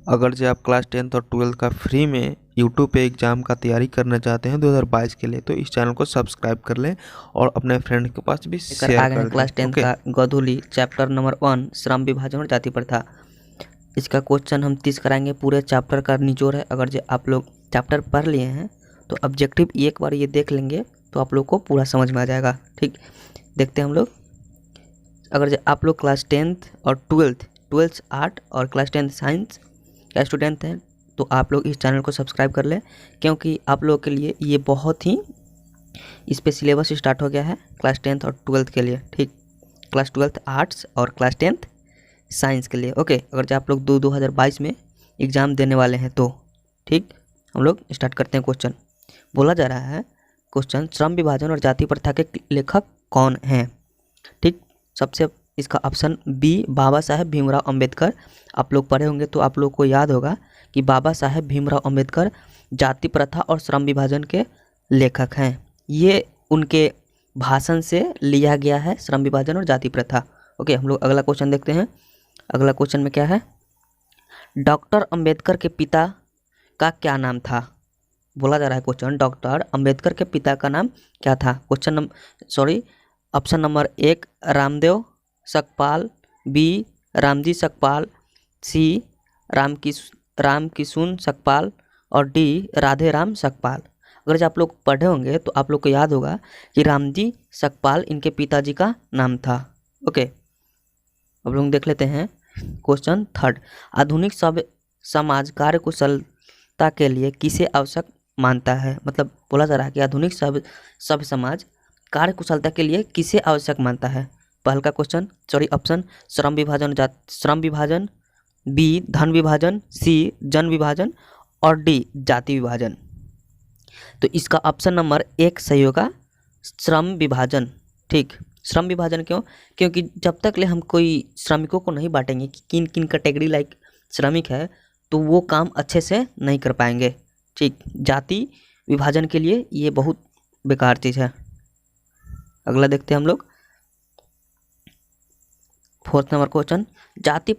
अगर जो आप क्लास 10th और 12th का फ्री में यूट्यूब पे एग्ज़ाम का तैयारी करना चाहते हैं 2022 के लिए, तो इस चैनल को सब्सक्राइब कर लें और अपने फ्रेंड के पास भी शेयर आ गए कर हैं दें। क्लास 10th ओके, का गोधूली चैप्टर नंबर 1 श्रम विभाजन और जाति प्रथा। इसका क्वेश्चन हम 30 कराएंगे। पूरे चैप्टर का निचोड़ है। अगर जो आप लोग चैप्टर पढ़ लिए हैं तो ऑब्जेक्टिव एक बार ये देख लेंगे तो आप लोग को पूरा समझ में आ जाएगा। ठीक, देखते हैं हम लोग। अगर जो आप लोग क्लास 10th और 12th आर्ट और क्लास 10th साइंस का स्टूडेंट हैं तो आप लोग इस चैनल को सब्सक्राइब कर लें, क्योंकि आप लोगों के लिए ये बहुत ही इस पर सिलेबस स्टार्ट हो गया है क्लास 10th और 12th के लिए। ठीक, क्लास 12th आर्ट्स और क्लास 10th साइंस के लिए। ओके, अगर जो आप लोग 2022 में एग्ज़ाम देने वाले हैं तो ठीक, हम लोग स्टार्ट करते हैं। क्वेश्चन बोला जा रहा है, क्वेश्चन श्रम विभाजन और जाति प्रथा के लेखक कौन हैं। ठीक, सबसे इसका ऑप्शन बी बाबा साहेब भीमराव अंबेडकर। आप लोग पढ़े होंगे तो आप लोग को याद होगा कि बाबा साहेब भीमराव अंबेडकर जाति प्रथा और श्रम विभाजन के लेखक हैं। ये उनके भाषण से लिया गया है, श्रम विभाजन और जाति प्रथा। ओके, हम लोग अगला क्वेश्चन देखते हैं। अगला क्वेश्चन में क्या है, डॉक्टर अंबेडकर के पिता का क्या नाम था। बोला जा रहा है क्वेश्चन, डॉक्टर अंबेडकर के पिता का नाम क्या था। Option number 1 Ramdev Sakpal, B Ramji Sakpal, C Ramkishun Sakpal और डी राधे राम सकपाल। अगर जो आप लोग पढ़े होंगे तो आप लोग को याद होगा कि रामजी सकपाल इनके पिताजी का नाम था। ओके, अब लोग देख लेते हैं क्वेश्चन 3। आधुनिक समाज कार्य कुशलता के लिए किसे आवश्यक मानता है। मतलब बोला जा रहा है कि आधुनिक सभ्य समाज कार्य कुशलता के लिए किसे आवश्यक मानता है। पहल का क्वेश्चन ऑप्शन श्रम विभाजन, बी धन विभाजन, सी जन विभाजन और डी जाति विभाजन। तो इसका ऑप्शन नंबर 1 सही होगा, श्रम विभाजन। ठीक, श्रम विभाजन क्यों? क्योंकि जब तक ले हम कोई श्रमिकों को नहीं बांटेंगे कि किन किन कैटेगरी लाइक श्रमिक है तो वो काम अच्छे से नहीं कर पाएंगे। ठीक, जाति विभाजन के लिए ये बहुत बेकार चीज़ है। अगला देखते हैं हम लोग 4th नंबर क्वेश्चन, जाति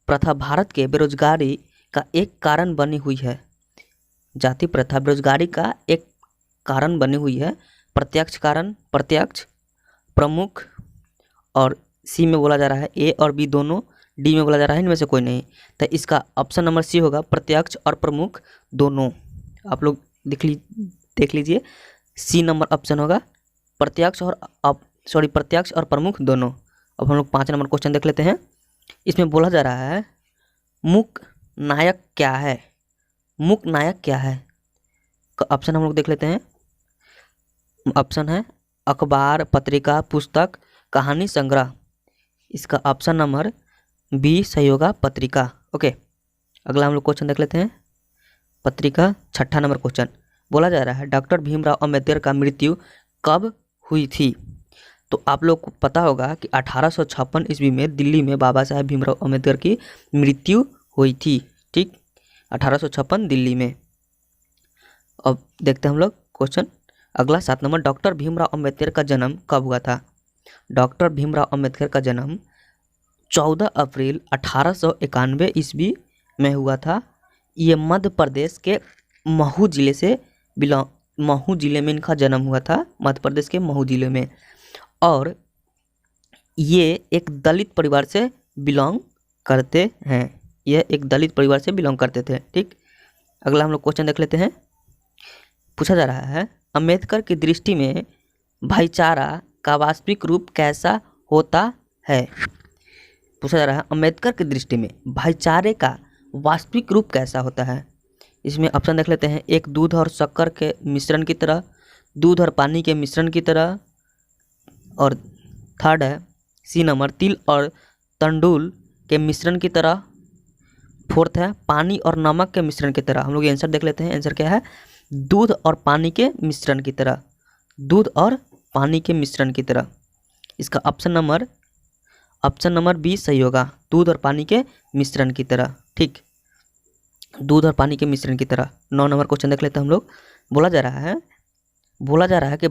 प्रथा भारत के बेरोजगारी का एक कारण बनी हुई है। जाति प्रथा बेरोजगारी का एक कारण बनी हुई है। प्रत्यक्ष कारण, प्रत्यक्ष, प्रमुख और सी में बोला जा रहा है ए और बी दोनों, डी में बोला जा रहा है इनमें से कोई नहीं। तो इसका ऑप्शन नंबर सी होगा, प्रत्यक्ष और प्रमुख दोनों। आप लोग देख लीजिए, सी नंबर ऑप्शन होगा, प्रत्यक्ष और प्रमुख दोनों। अब हम लोग 5 नंबर क्वेश्चन देख लेते हैं। इसमें बोला जा रहा है मुख्य नायक क्या है। मुख्य नायक क्या है का ऑप्शन हम लोग देख लेते हैं। ऑप्शन है अखबार, पत्रिका, पुस्तक, कहानी संग्रह। इसका ऑप्शन नंबर बी सही होगा, पत्रिका। ओके, अगला हम लोग क्वेश्चन देख लेते हैं, पत्रिका। 6ठा नंबर क्वेश्चन बोला जा रहा है डॉक्टर भीमराव अंबेडकर का मृत्यु कब हुई थी। तो आप लोग को पता होगा कि 1856 ईस्वी में दिल्ली में बाबा साहेब भीमराव अंबेडकर की मृत्यु हुई थी। ठीक, 1856 दिल्ली में। अब देखते हैं हम लोग क्वेश्चन अगला 7 नंबर, डॉक्टर भीमराव अंबेडकर का जन्म कब हुआ था। डॉक्टर भीमराव अंबेडकर का जन्म 14 अप्रैल 1891 ईस्वी में हुआ था। ये मध्य प्रदेश के महू जिले में इनका जन्म हुआ था, मध्य प्रदेश के महू जिले में। और ये एक दलित परिवार से बिलोंग करते हैं। यह एक दलित परिवार से बिलोंग करते थे। ठीक, अगला हम लोग क्वेश्चन देख लेते हैं। पूछा जा रहा है अंबेडकर की दृष्टि में भाईचारा का वास्तविक रूप कैसा होता है। पूछा जा रहा है अंबेडकर की दृष्टि में भाईचारे का वास्तविक रूप कैसा होता है। इसमें ऑप्शन देख लेते हैं। 1 दूध और शक्कर के मिश्रण की तरह, दूध और पानी के मिश्रण की तरह, और 3rd है सी नंबर तिल और तंडुल के मिश्रण की तरह, 4th है पानी और नमक के मिश्रण की तरह। हम लोग आंसर देख लेते हैं। आंसर क्या है, दूध और पानी के मिश्रण की तरह, दूध और पानी के मिश्रण की तरह। इसका ऑप्शन नंबर बी सही होगा, दूध और पानी के मिश्रण की तरह। ठीक, दूध और पानी के मिश्रण की तरह। 9 नंबर क्वेश्चन देख लेते हैं हम लोग। बोला जा रहा है कि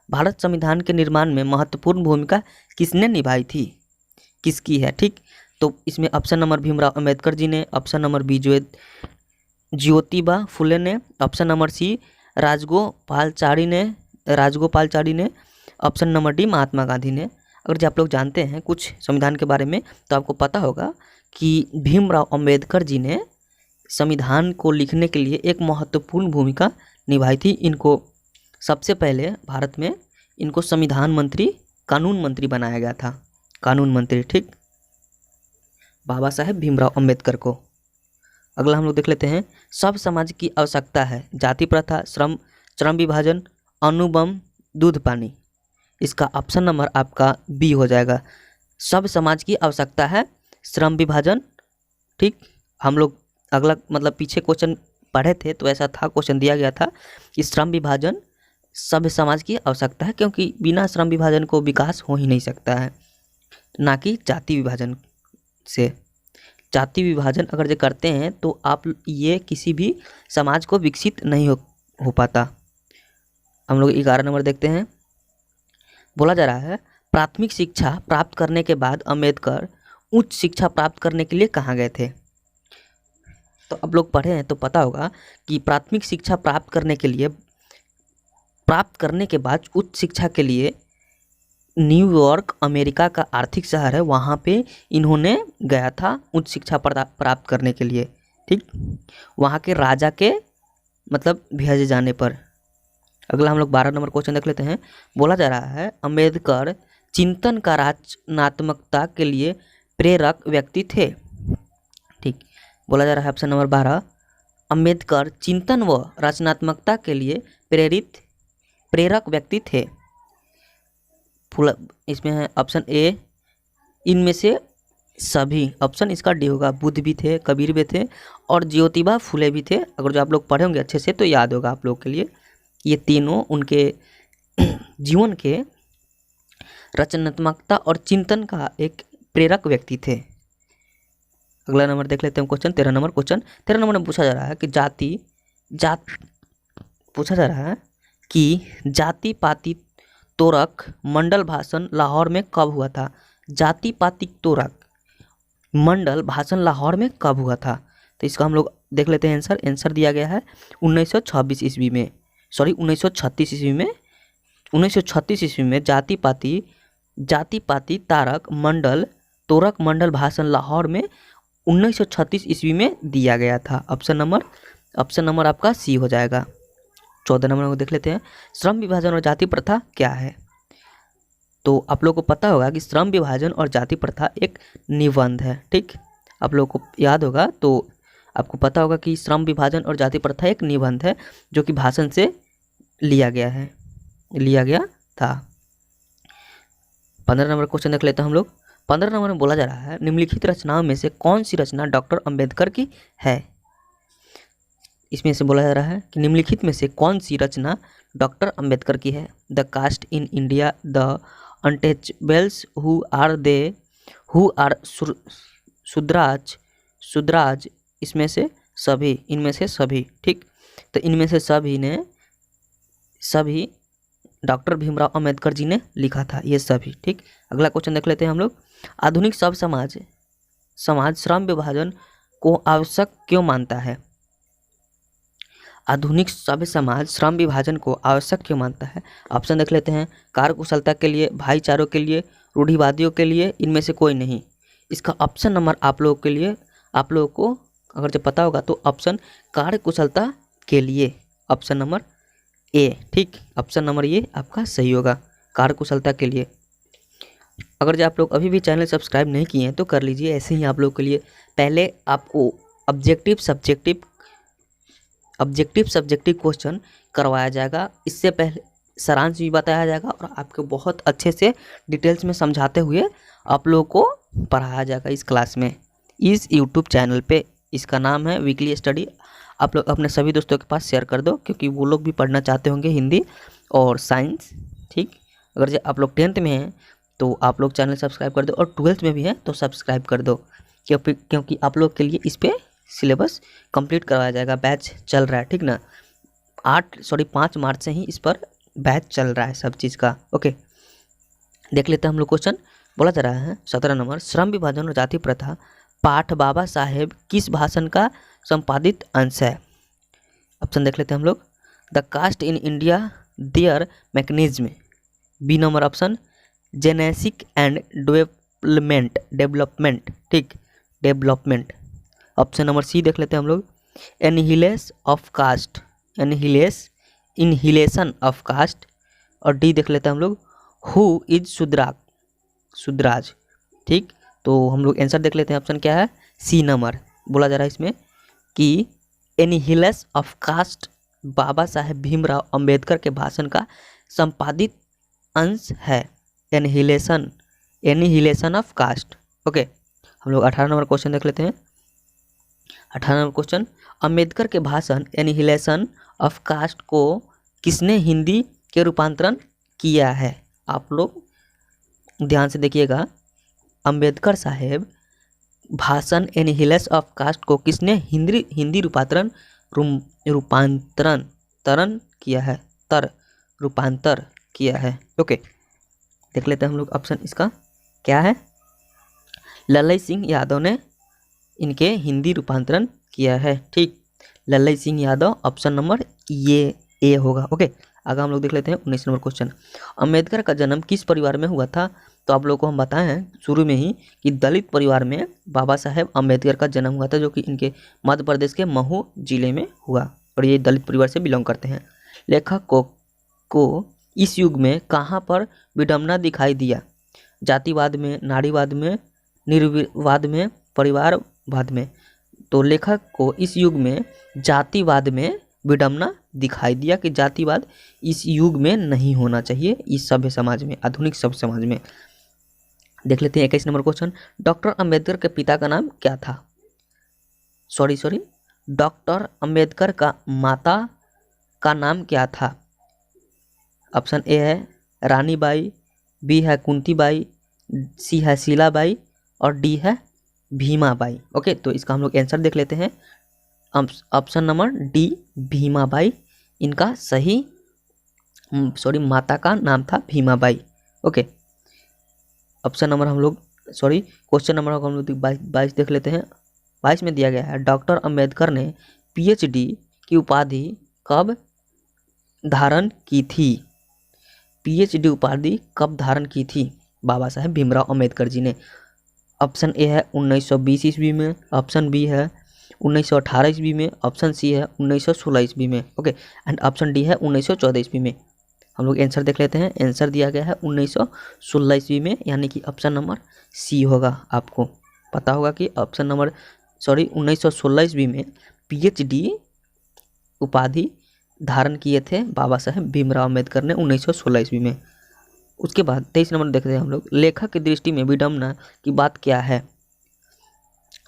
भारत संविधान के निर्माण में महत्वपूर्ण भूमिका किसने निभाई थी, किसकी है। ठीक, तो इसमें ऑप्शन नंबर भीमराव अंबेडकर जी ने, option number B Jyotiba Phule ने, ऑप्शन नंबर सी राजगोपालाचारी ने, option number D Mahatma Gandhi ने। अगर जो आप लोग जानते हैं कुछ संविधान के बारे में तो आपको पता होगा कि भीमराव अंबेडकर जी ने संविधान को लिखने के लिए एक महत्वपूर्ण भूमिका निभाई थी। इनको सबसे पहले भारत में इनको संविधान मंत्री, कानून मंत्री बनाया गया था, कानून मंत्री, ठीक, बाबा साहेब भीमराव अंबेडकर को। अगला हम लोग देख लेते हैं, सब समाज की आवश्यकता है, जाति प्रथा, श्रम विभाजन, अणुबम, दूध पानी। इसका ऑप्शन नंबर आपका बी हो जाएगा। सब समाज की आवश्यकता है, श्रम विभाजन, ठीक। हम लोग अगला मतलब पीछे क्वेश्चन पढ़े थे तो ऐसा था, क्वेश्चन दिया गया था कि श्रम विभाजन सब समाज की आवश्यकता है, क्योंकि बिना श्रम विभाजन को विकास हो ही नहीं सकता है, ना कि जाति विभाजन से। जाति विभाजन अगर जो करते हैं तो आप ये किसी भी समाज को विकसित नहीं हो पाता। हम लोग 11 नंबर देखते हैं। बोला जा रहा है, प्राथमिक शिक्षा प्राप्त करने के बाद अम्बेडकर उच्च शिक्षा प्राप्त करने के लिए कहाँ गए थे? तो आप लोग पढ़े हैं तो पता होगा कि प्राथमिक शिक्षा प्राप्त करने के बाद उच्च शिक्षा के लिए न्यूयॉर्क अमेरिका का आर्थिक शहर है, वहाँ पे इन्होंने गया था उच्च शिक्षा प्राप्त करने के लिए, ठीक, वहाँ के राजा के मतलब भेजे जाने पर। अगला हम लोग 12 नंबर क्वेश्चन देख लेते हैं। बोला जा रहा है, अम्बेडकर चिंतन का रचनात्मकता के लिए प्रेरक व्यक्ति थे, ठीक। बोला जा रहा है ऑप्शन नंबर 12, अम्बेडकर चिंतन व रचनात्मकता के लिए प्रेरक व्यक्ति थे। इसमें है ऑप्शन ए, इनमें से सभी, ऑप्शन इसका डी होगा। बुद्ध भी थे, कबीर भी थे और ज्योतिबा फुले भी थे। अगर जो आप लोग पढ़े होंगे अच्छे से तो याद होगा आप लोग के लिए, ये तीनों उनके जीवन के रचनात्मकता और चिंतन का एक प्रेरक व्यक्ति थे। अगला नंबर देख लेते हैं क्वेश्चन 13 नंबर। क्वेश्चन 13 नंबर में पूछा जा रहा है कि जाति पाति तोरक मंडल भाषण लाहौर में कब हुआ था? जाति पाति तोरक मंडल भाषण लाहौर में कब हुआ था? तो इसका हम लोग देख लेते हैं आंसर दिया गया है 1936 ईस्वी में, सॉरी 1936 ईस्वी में। 1936 ईस्वी में जाति पाति तोरक मंडल भाषण लाहौर में 1936 ईस्वी में दिया गया था। ऑप्शन नंबर आपका सी हो जाएगा। 14 नंबर को देख लेते हैं, श्रम विभाजन और जाति प्रथा क्या है? तो आप लोगों को पता होगा कि श्रम विभाजन और जाति प्रथा एक निबंध है, ठीक। आप लोगों को याद होगा तो आपको पता होगा कि श्रम विभाजन और जाति प्रथा एक निबंध है जो कि भाषण से लिया गया था। 15 नंबर क्वेश्चन देख लेते हैं हम लोग। 15 नंबर में बोला जा रहा है, निम्नलिखित रचनाओं में से कौन सी रचना डॉक्टर अंबेडकर की है? इसमें से बोला जा रहा है कि निम्नलिखित में से कौन सी रचना डॉक्टर अंबेडकर की है? The caste in India, the untouchables, who are Shudras, इनमें से सभी, ठीक। तो इनमें से सभी डॉक्टर भीमराव अंबेडकर जी ने लिखा था, ये सभी, ठीक। अगला क्वेश्चन देख लेते हैं हम लोग। आधुनिक सब समाज श्रम विभाजन को आवश्यक क्यों मानता है? आधुनिक सभ्य समाज श्रम विभाजन को आवश्यक क्यों मानता है? ऑप्शन देख लेते हैं, कार्यकुशलता के लिए, भाईचारों के लिए, रूढ़िवादियों के लिए, इनमें से कोई नहीं। इसका ऑप्शन नंबर आप लोगों को अगर जब पता होगा तो ऑप्शन कार्यकुशलता के लिए, ऑप्शन नंबर ए, ठीक। ऑप्शन नंबर ये आपका सही होगा, कार्यकुशलता के लिए। अगर जो आप लोग अभी भी चैनल सब्सक्राइब नहीं किए हैं तो कर लीजिए। ऐसे ही आप लोगों के लिए पहले आपको ऑब्जेक्टिव सब्जेक्टिव क्वेश्चन करवाया जाएगा, इससे पहले सारांश भी बताया जाएगा और आपको बहुत अच्छे से डिटेल्स में समझाते हुए आप लोगों को पढ़ाया जाएगा इस क्लास में, इस यूट्यूब चैनल पे। इसका नाम है वीकली स्टडी। आप लोग अपने सभी दोस्तों के पास शेयर कर दो, क्योंकि वो लोग भी पढ़ना चाहते होंगे हिंदी और साइंस, ठीक। अगर जो आप लोग 10th में हैं तो आप लोग चैनल सब्सक्राइब कर दो, और 12th में भी हैं तो सब्सक्राइब कर दो, क्योंकि आप लोग के लिए इस पर सिलेबस कंप्लीट करवाया जाएगा। बैच चल रहा है, ठीक ना। 5 मार्च से ही इस पर बैच चल रहा है सब चीज़ का। ओके, देख लेते हैं हम लोग क्वेश्चन बोला जा रहा है 17 नंबर, श्रम विभाजन और जाति प्रथा पाठ बाबा साहेब किस भाषण का संपादित अंश है? ऑप्शन देख लेते हैं हम लोग। The caste in India their mechanism. B number option, genesis and development, ठीक, डेवलपमेंट। ऑप्शन नंबर सी देख लेते हैं हम लोग, annihilation of caste, annihilation of caste. और डी देख लेते हैं हम लोग, हु इज शुद्राज, ठीक। तो हम लोग आंसर देख लेते हैं, ऑप्शन क्या है, सी नंबर। बोला जा रहा है इसमें कि एनहिलेस ऑफ कास्ट बाबा साहेब भीमराव अंबेडकर के भाषण का संपादित अंश है, एनहिलेशन ऑफ कास्ट। ओके, हम लोग 18 नंबर क्वेश्चन देख लेते हैं। 18 नंबर क्वेश्चन, अंबेडकर के भाषण एनहिलेशन ऑफ कास्ट को किसने हिंदी के रूपांतरण किया है? आप लोग ध्यान से देखिएगा, अंबेडकर साहेब भाषण एनहिलेशन ऑफ कास्ट को किसने हिंदी रूपांतरण रूपांतर किया है? ओके, देख लेते हैं हम लोग, ऑप्शन इसका क्या है, लल्लई सिंह यादव ने इनके हिंदी रूपांतरण किया है, ठीक, लल्लई सिंह यादव, ऑप्शन नंबर ये ए होगा। ओके, आगे हम लोग देख लेते हैं 19 नंबर क्वेश्चन, अंबेडकर का जन्म किस परिवार में हुआ था? तो आप लोगों को हम बताए हैं शुरू में ही कि दलित परिवार में बाबा साहेब अंबेडकर का जन्म हुआ था, जो कि इनके मध्य प्रदेश के महू जिले में हुआ, और ये दलित परिवार से बिलोंग करते हैं। लेखक को इस युग में कहाँ पर विडंबना दिखाई दिया? जातिवाद में, नारीवाद में, निर्वाद में, परिवारवाद में। तो लेखक को इस युग में जातिवाद में विडंबना दिखाई दिया कि जातिवाद इस युग में नहीं होना चाहिए, इस सभ्य समाज में, आधुनिक सभ्य समाज में। देख लेते हैं 21 नंबर क्वेश्चन, डॉक्टर अंबेडकर के पिता का नाम क्या था? सॉरी, डॉक्टर अंबेडकर का माता का नाम क्या था? ऑप्शन ए है रानीबाई, बी है कुंतीबाई, सी है शीलाबाई, और डी है भीमाबाई। ओके, तो इसका हम लोग आंसर देख लेते हैं, ऑप्शन नंबर डी भीमाबाई इनका सही, माता का नाम था भीमाबाई। ओके, ऑप्शन नंबर हम लोग क्वेश्चन नंबर हम लोग 22 देख लेते हैं। 22 में दिया गया है, डॉक्टर अंबेडकर ने पीएचडी की उपाधि कब धारण की थी? पीएचडी उपाधि कब धारण की थी बाबा साहेब भीमराव अंबेडकर जी ने? ऑप्शन ए है 1920 ईस्वी में, ऑप्शन बी है 1918 ईस्वी में, ऑप्शन सी है 1916 ईस्वी में। ओके, एंड ऑप्शन डी है 1914 ईस्वी में। हम लोग आंसर देख लेते हैं, आंसर दिया गया है 1916 ईस्वी में, यानी कि ऑप्शन नंबर सी होगा। आपको पता होगा कि ऑप्शन नंबर 1916 ईस्वी में पीएचडी उपाधि धारण किए थे बाबा साहेब भीमराव अंबेडकर ने 1916 ईस्वी में। उसके बाद 23 नंबर देखते हैं हम लोग, लेखक की दृष्टि में विडंबना की बात क्या है?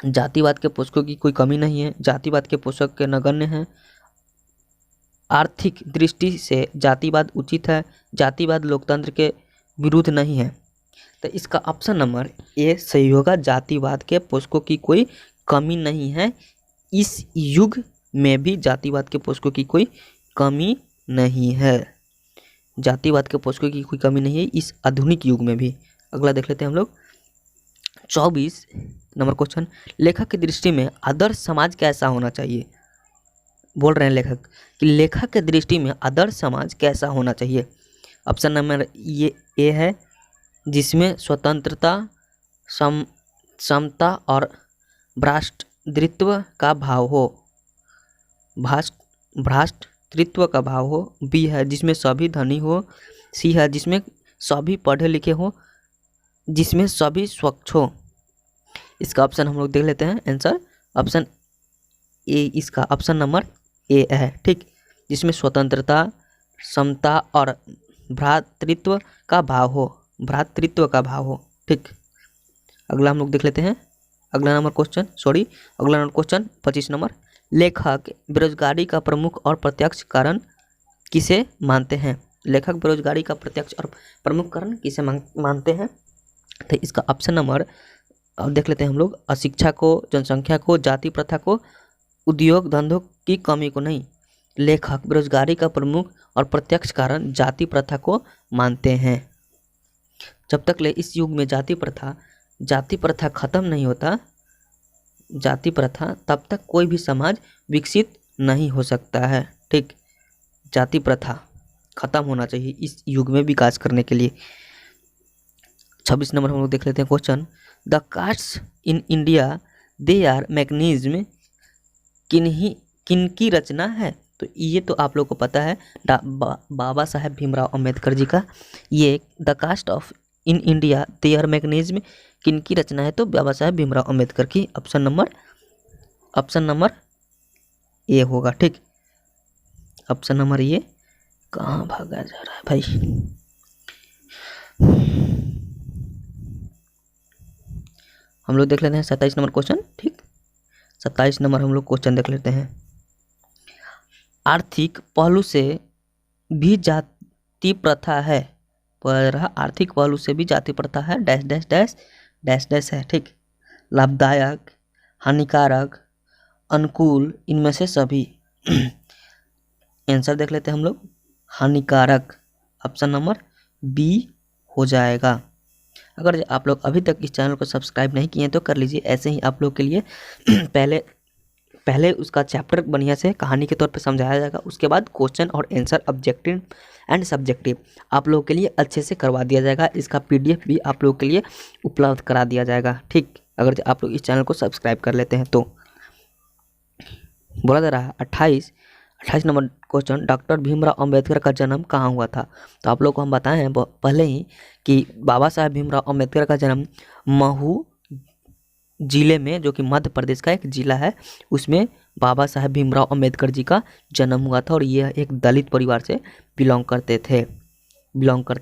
जातिवाद के पोषकों की कोई कमी नहीं है, जातिवाद के पोषक के नगण्य हैं, आर्थिक दृष्टि से जातिवाद उचित है, जातिवाद लोकतंत्र के विरुद्ध नहीं है। तो इसका ऑप्शन नंबर ए सही होगा, जातिवाद के पोषकों की कोई कमी नहीं है, इस युग में भी जातिवाद के पोषकों की कोई कमी नहीं है, जातिवाद के पोषकों की कोई कमी नहीं है इस आधुनिक युग में भी। अगला देख लेते हैं हम लोग 24 नंबर क्वेश्चन, लेखक की दृष्टि में आदर्श समाज कैसा होना चाहिए? बोल रहे हैं लेखक कि लेखक के दृष्टि में आदर्श समाज कैसा होना चाहिए? ऑप्शन नंबर ये ए है, जिसमें स्वतंत्रता, समता और भ्रातृत्व का भाव हो, भ्रातृत्व का भाव हो। बी है, जिसमें सभी धनी हो। सी है, जिसमें सभी पढ़े लिखे हो, जिसमें सभी स्वच्छ हो। इसका ऑप्शन हम लोग देख लेते हैं, आंसर ऑप्शन ए, इसका ऑप्शन नंबर ए है, ठीक, जिसमें स्वतंत्रता, समता और भ्रातृत्व का भाव हो, ठीक। अगला हम लोग देख लेते हैं, अगला नंबर क्वेश्चन 25 नंबर, लेखक बेरोजगारी का प्रमुख और प्रत्यक्ष कारण किसे मानते हैं? लेखक बेरोजगारी का प्रत्यक्ष और प्रमुख कारण किसे मानते हैं? तो इसका ऑप्शन नंबर देख लेते हैं हम लोग, अशिक्षा को, जनसंख्या को, जाति प्रथा को, उद्योग धंधों की कमी को नहीं। लेखक बेरोजगारी का प्रमुख और प्रत्यक्ष कारण जाति प्रथा को मानते हैं। जब तक ले इस युग में जाति प्रथा खत्म नहीं होता, जाति प्रथा, तब तक कोई भी समाज विकसित नहीं हो सकता है। ठीक, जाति प्रथा खत्म होना चाहिए इस युग में विकास करने के लिए। 26 नंबर हम लोग देख लेते हैं question, the castes in India they are mechanism किनकी रचना है? तो ये तो आप लोग को पता है, बाबा साहेब भीमराव अंबेडकर जी का। ये the caste of in India they are mechanism किनकी रचना है? तो बाबा साहेब भीमराव अंबेडकर की। ऑप्शन नंबर ए होगा। ठीक, ऑप्शन नंबर ए। कहाँ भागा जा रहा है भाई? हम लोग देख लेते हैं 27 नंबर क्वेश्चन। ठीक, 27 नंबर हम लोग क्वेश्चन देख लेते हैं। आर्थिक पहलू से भी जाति प्रथा है, आर्थिक पहलू से भी जाति प्रथा है, dash dash dash dash dash है। ठीक, लाभदायक, हानिकारक, अनुकूल, इनमें से सभी। आंसर देख लेते हैं हम लोग, हानिकारक। ऑप्शन नंबर बी हो जाएगा। अगर आप लोग अभी तक इस चैनल को सब्सक्राइब नहीं किए तो कर लीजिए, ऐसे ही आप लोग के लिए पहले उसका चैप्टर बढ़िया से कहानी के तौर पे समझाया जाएगा, उसके बाद क्वेश्चन और आंसर ऑब्जेक्टिव एंड सब्जेक्टिव आप लोगों के लिए अच्छे से करवा दिया जाएगा। इसका PDF भी आप लोगों के लिए उपलब्ध करा दिया जाएगा। ठीक, अगर आप लोग इस चैनल को सब्सक्राइब कर लेते हैं तो। बोला जा रहा है 28 number question, doctor Bhimrao Ambedkar का जन्म कहाँ हुआ था? तो आप लोग को हम बताए हैं पहले ही कि बाबा साहेब भीमराव अंबेडकर का जन्म महू जिले में, जो कि मध्य प्रदेश का एक जिला है, उसमें बाबा साहेब भीमराव अंबेडकर जी का जन्म हुआ था। और यह एक दलित परिवार से बिलोंग करते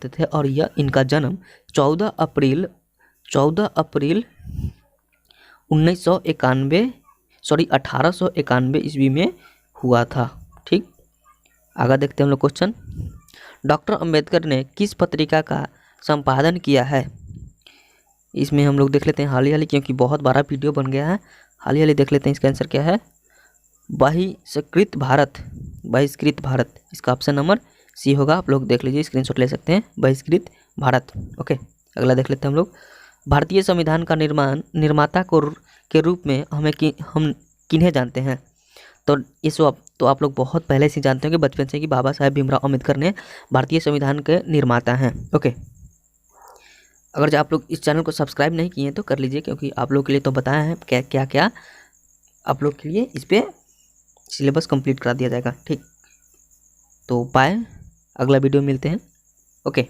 थे और यह इनका जन्म 14 अप्रैल 1891 ईस्वी में हुआ था। ठीक, आगे देखते हैं हम लोग क्वेश्चन, डॉक्टर अंबेडकर ने किस पत्रिका का संपादन किया है? इसमें हम लोग देख लेते हैं हाल क्योंकि बहुत बड़ा वीडियो बन गया है, हाल देख लेते हैं इसका आंसर क्या है। बहिष्कृत भारत, इसका ऑप्शन नंबर सी होगा। आप लोग देख लीजिए, स्क्रीनशॉट ले सकते हैं, बहिष्कृत भारत। ओके, अगला देख लेते हैं हम लोग, भारतीय संविधान का निर्माता के रूप में हम किन्हें जानते हैं? तो इस तो आप लोग बहुत पहले से जानते होंगे, बचपन से, कि बाबा साहेब भीमराव अंबेडकर ने भारतीय संविधान के निर्माता हैं। ओके, अगर जो आप लोग इस चैनल को सब्सक्राइब नहीं किए तो कर लीजिए, क्योंकि आप लोग के लिए तो बताया है क्या आप लोग के लिए इस पर सिलेबस कंप्लीट करा दिया जाएगा। ठीक, तो बाय, अगला वीडियो मिलते हैं। ओके।